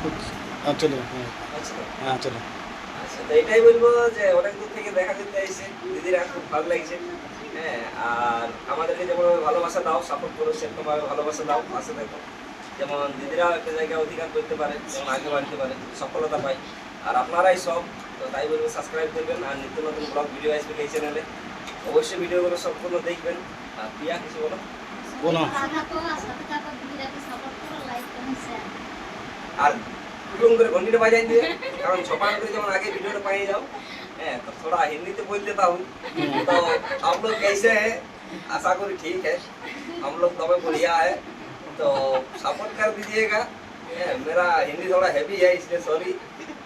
চলো আচ্ছা তো? হ্যাঁ চলো। আচ্ছা, তো এটাই বলবো যে অনেক দূর থেকে দেখা করতে এসে দিদিরা খুব ভালো লাগছে। হ্যাঁ, আর আমাদেরকে যেমন ভালোবাসা দাও, সাপোর্ট করো, সেরকম ভাবে ভালোবাসা দাও, পাশে দেখো। যেমন দিদিরা একটা জায়গায় অধিকার করতে পারে, যেমন আগে বাড়তে পারে, সফলতা পায়। আর আপনারাই সব, তো তাই বলবো সাবস্ক্রাইব করবেন। আর নিত্য নতুন ব্লগ ভিডিও আসবে এই চ্যানেলে, অবশ্যই ভিডিওগুলো সম্পূর্ণ দেখবেন। আর প্রিয়া কিছু বলো? বলো। আর টুটুম করে ঘন্টিটা বাজাই দিয়ে, কারণ ছপান করে যেমন आगे वीडियो पाए जाओ। हैं तो थोड़ा हिंदी तो बोल देता हूँ। तो आप लोग कैसे हैं? आशा करी ठीक है। हम लोग तो बढ़िया है, तो सपोर्ट कर दीजिएगा। मेरा हिंदी थोड़ा हैवी है इसलिए सॉरी।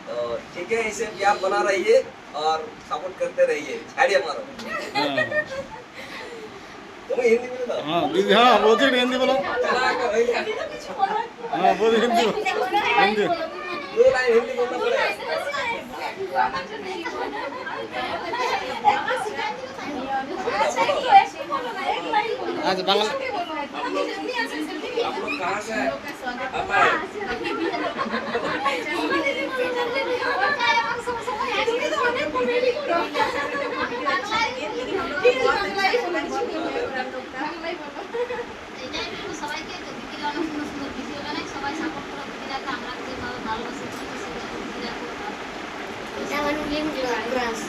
तो ठीक है, इसे प्यार बना रहिए और सपोर्ट करते रहिए। छाड़िए मारो। तुम हिंदी बोलो ना। हाँ दीदी, हाँ बोलते हिंदी बोलो। चला कर भैया। हाँ बोल हिंदी हिंदी। दो लाइन हिंदी बोलना पड़ेगा। आज बांग्ला आप लोग कहाँ से हैं? हमारे Jangan diem juga keras.